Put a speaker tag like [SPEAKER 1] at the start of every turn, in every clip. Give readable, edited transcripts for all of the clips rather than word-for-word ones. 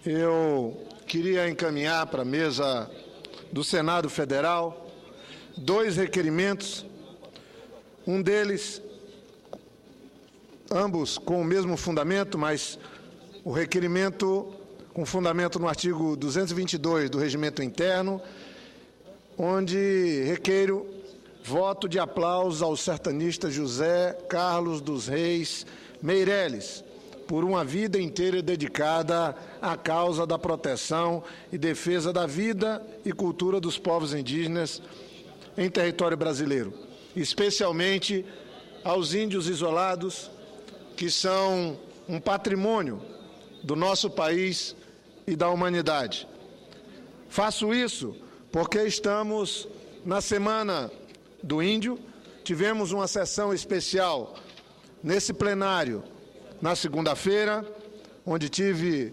[SPEAKER 1] Eu queria encaminhar para a mesa do Senado Federal 2 requerimentos, um deles, ambos com o mesmo fundamento, mas o requerimento com fundamento no artigo 222 do Regimento Interno, onde requeiro voto de aplausos ao sertanista José Carlos dos Reis Meireles, por uma vida inteira dedicada à causa da proteção e defesa da vida e cultura dos povos indígenas em território brasileiro, especialmente aos índios isolados, que são um patrimônio do nosso país e da humanidade. Faço isso porque estamos na Semana do Índio, tivemos uma sessão especial nesse plenário na segunda-feira, onde tive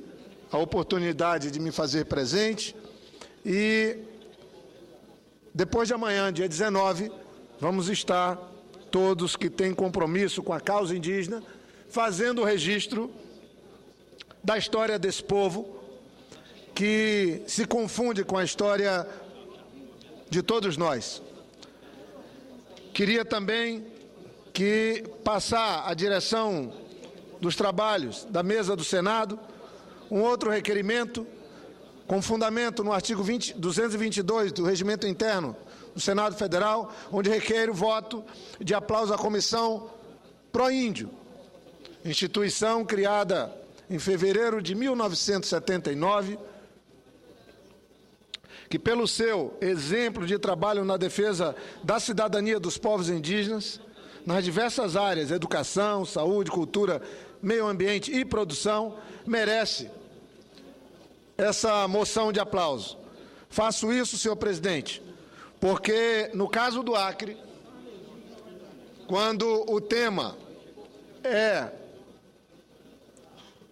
[SPEAKER 1] a oportunidade de me fazer presente, e depois de amanhã, dia 19, vamos estar, todos que têm compromisso com a causa indígena, fazendo o registro da história desse povo, que se confunde com a história de todos nós. Queria também passar a direção dos trabalhos da mesa do Senado um outro requerimento com fundamento no artigo 222 do Regimento Interno do Senado Federal, onde requeiro voto de aplauso à Comissão Pró-Índio, instituição criada em fevereiro de 1979, que pelo seu exemplo de trabalho na defesa da cidadania dos povos indígenas, nas diversas áreas, educação, saúde, cultura, meio ambiente e produção, merece essa moção de aplauso. Faço isso, senhor presidente, porque no caso do Acre, quando o tema é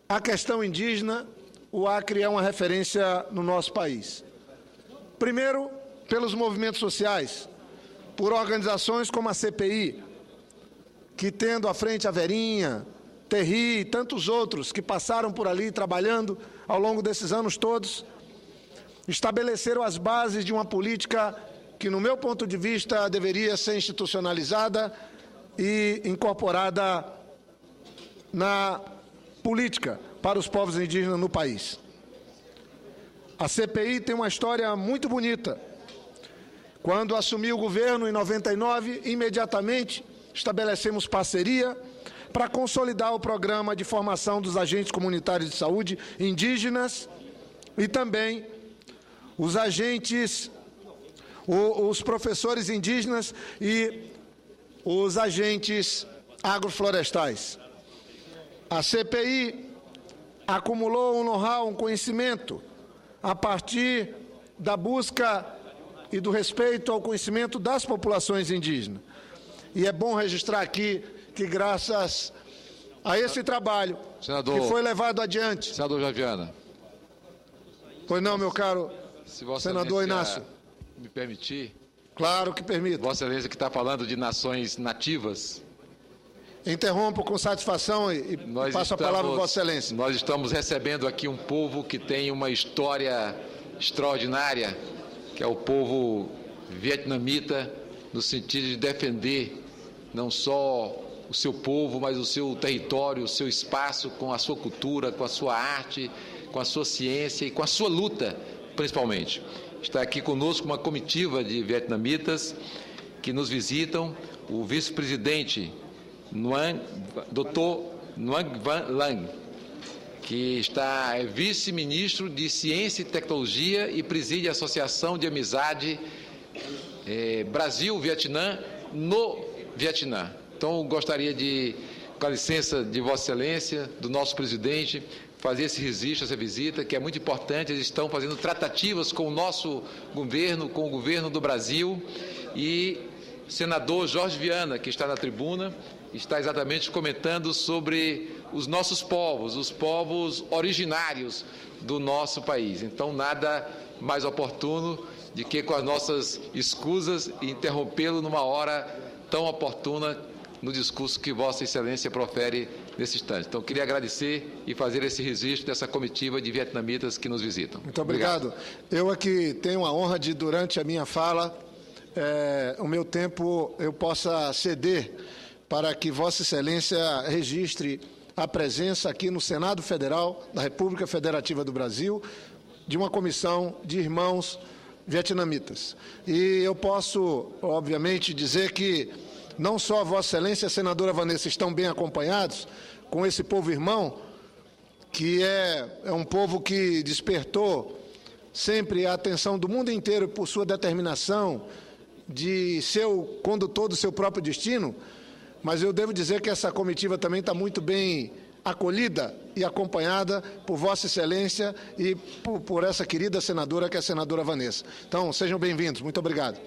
[SPEAKER 1] a questão indígena, o Acre é uma referência no nosso país. Primeiro, pelos movimentos sociais, por organizações como a CPI, que tendo à frente a Verinha, Terri e tantos outros que passaram por ali trabalhando ao longo desses anos todos, estabeleceram as bases de uma política que, no meu ponto de vista, deveria ser institucionalizada e incorporada na política para os povos indígenas no país. A CPI tem uma história muito bonita. Quando assumiu o governo em 99, imediatamente estabelecemos parceria para consolidar o programa de formação dos agentes comunitários de saúde indígenas e também os agentes, os professores indígenas e os agentes agroflorestais. A CPI acumulou um know-how, um conhecimento, a partir da busca e do respeito ao conhecimento das populações indígenas. E é bom registrar aqui que, graças a esse trabalho que foi levado adiante...
[SPEAKER 2] Senador Javiana.
[SPEAKER 1] Pois não, meu caro senador Inácio.
[SPEAKER 2] Me permitir?
[SPEAKER 1] Claro que permito.
[SPEAKER 2] Vossa Excelência, que está falando de nações nativas.
[SPEAKER 1] Interrompo com satisfação e passo a palavra a Vossa Excelência.
[SPEAKER 2] Nós estamos recebendo aqui um povo que tem uma história extraordinária, que é o povo vietnamita, no sentido de defender não só o seu povo, mas o seu território, o seu espaço, com a sua cultura, com a sua arte, com a sua ciência e com a sua luta, principalmente. Está aqui conosco uma comitiva de vietnamitas que nos visitam, o vice-presidente Dr. Nguyen Van Lang, que é vice-ministro de Ciência e Tecnologia e preside a Associação de Amizade Brasil-Vietnã no Vietnã. Então, gostaria de, com a licença de Vossa Excelência, do nosso presidente, fazer esse registro, essa visita, que é muito importante. Eles estão fazendo tratativas com o nosso governo, com o governo do Brasil, e o senador Jorge Viana, que está na tribuna, está exatamente comentando sobre os nossos povos, os povos originários do nosso país. Então, nada mais oportuno de que, com as nossas escusas, interrompê-lo numa hora tão oportuna no discurso que Vossa Excelência profere nesse instante. Então, queria agradecer e fazer esse registro dessa comitiva de vietnamitas que nos visitam.
[SPEAKER 1] Muito obrigado. Eu aqui tenho a honra de, durante a minha fala, o meu tempo eu possa ceder para que Vossa Excelência registre a presença aqui no Senado Federal da República Federativa do Brasil de uma comissão de irmãos vietnamitas. E eu posso, obviamente, dizer que não só Vossa Excelência e a senadora Vanessa estão bem acompanhados com esse povo irmão, que é um povo que despertou sempre a atenção do mundo inteiro por sua determinação de ser o condutor do seu próprio destino, mas eu devo dizer que essa comitiva também está muito bem acolhida e acompanhada por Vossa Excelência e por essa querida senadora, que é a senadora Vanessa. Então, sejam bem-vindos. Muito obrigado.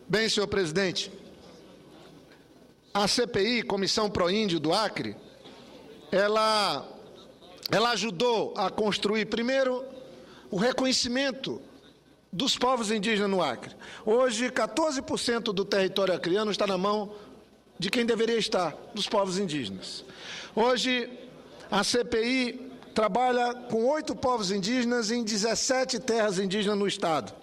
[SPEAKER 1] Bem, senhor presidente, a CPI, Comissão Pro-Índio do Acre, ela ajudou a construir, primeiro, o reconhecimento dos povos indígenas no Acre. Hoje, 14% do território acreano está na mão de quem deveria estar, dos povos indígenas. Hoje, a CPI trabalha com 8 povos indígenas em 17 terras indígenas no Estado.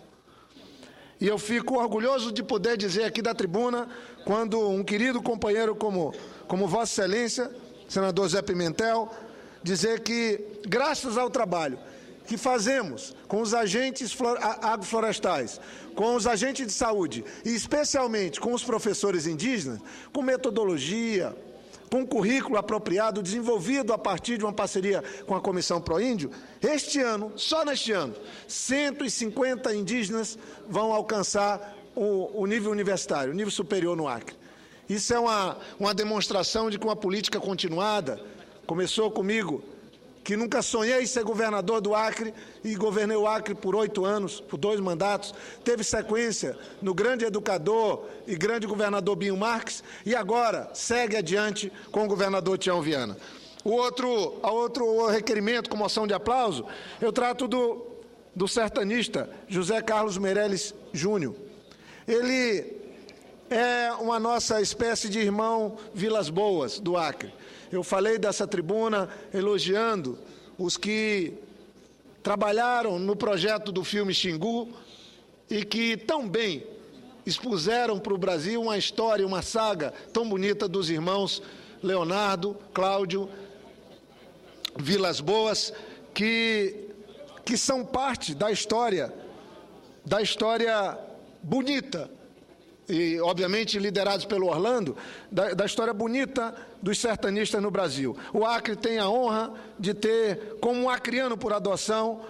[SPEAKER 1] E eu fico orgulhoso de poder dizer aqui da tribuna, quando um querido companheiro como Vossa Excelência, senador Zé Pimentel, dizer que, graças ao trabalho que fazemos com os agentes agroflorestais, com os agentes de saúde e especialmente com os professores indígenas, com metodologia, com currículo apropriado, desenvolvido a partir de uma parceria com a Comissão Pro-Índio, este ano, só neste ano, 150 indígenas vão alcançar o nível universitário, o nível superior no Acre. Isso é uma demonstração de que uma política continuada começou comigo, que nunca sonhei ser governador do Acre, e governei o Acre por 8 anos, por 2 mandatos, teve sequência no grande educador e grande governador Binho Marques, e agora segue adiante com o governador Tião Viana. O outro requerimento, com moção de aplauso, eu trato do sertanista José Carlos Meirelles Júnior. Ele é uma nossa espécie de irmão Vilas Boas, do Acre. Eu falei dessa tribuna elogiando os que trabalharam no projeto do filme Xingu e que tão bem expuseram para o Brasil uma história, uma saga tão bonita dos irmãos Leonardo, Cláudio, Vilas Boas, que são parte da história bonita, e, obviamente, liderados pelo Orlando, da história bonita dos sertanistas no Brasil. O Acre tem a honra de ter, como um acriano por adoção,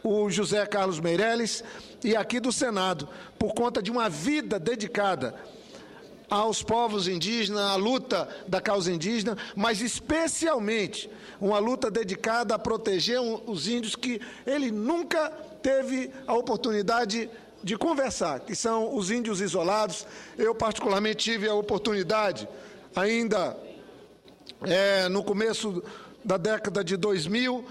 [SPEAKER 1] o José Carlos Meirelles, e aqui do Senado, por conta de uma vida dedicada aos povos indígenas, à luta da causa indígena, mas especialmente uma luta dedicada a proteger os índios que ele nunca teve a oportunidade de conversar, que são os índios isolados. Eu, particularmente, tive a oportunidade, ainda no começo da década de 2000,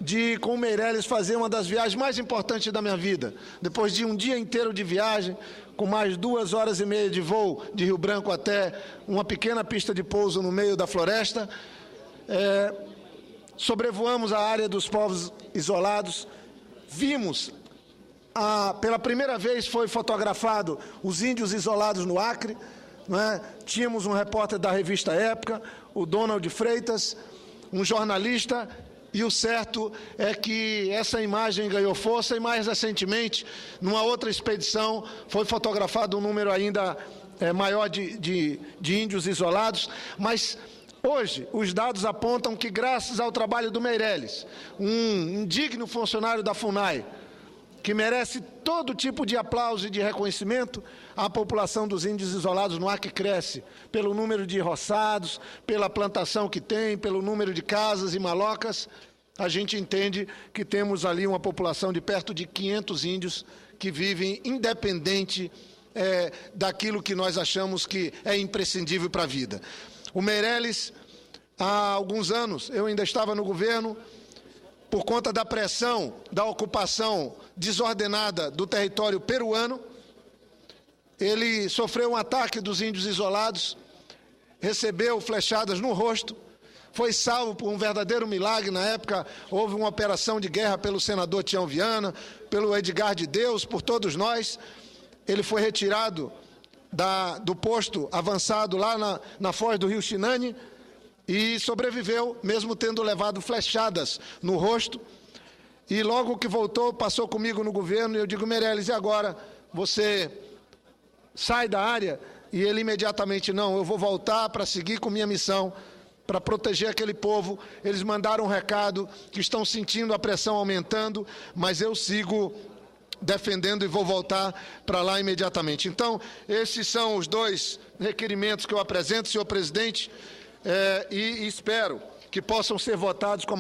[SPEAKER 1] de, com o Meirelles, fazer uma das viagens mais importantes da minha vida. Depois de um dia inteiro de viagem, com mais 2 horas e meia de voo de Rio Branco até uma pequena pista de pouso no meio da floresta, sobrevoamos a área dos povos isolados, vimos, pela primeira vez foi fotografado os índios isolados no Acre, né? Tínhamos um repórter da revista Época, o Donald Freitas, um jornalista, e o certo é que essa imagem ganhou força, e mais recentemente, numa outra expedição, foi fotografado um número ainda maior de índios isolados, mas hoje os dados apontam que, graças ao trabalho do Meirelles, um digno funcionário da FUNAI, que merece todo tipo de aplauso e de reconhecimento, a população dos índios isolados no Acre cresce, pelo número de roçados, pela plantação que tem, pelo número de casas e malocas. A gente entende que temos ali uma população de perto de 500 índios que vivem independente daquilo que nós achamos que é imprescindível para a vida. O Meirelles, há alguns anos, eu ainda estava no governo, por conta da pressão da ocupação desordenada do território peruano, ele sofreu um ataque dos índios isolados recebeu flechadas no rosto, foi salvo por um verdadeiro milagre. Na época houve uma operação de guerra pelo senador Tião Viana, pelo Edgar de Deus, por todos nós. Ele foi retirado do posto avançado lá na foz do rio Xinane e sobreviveu, mesmo tendo levado flechadas no rosto. E logo que voltou, passou comigo no governo, e eu digo: Meirelles, e agora? Você sai da área? E ele imediatamente: não, eu vou voltar para seguir com minha missão, para proteger aquele povo. Eles mandaram um recado que estão sentindo a pressão aumentando, mas eu sigo defendendo e vou voltar para lá imediatamente. Então, esses são os 2 requerimentos que eu apresento, senhor presidente, e espero que possam ser votados com a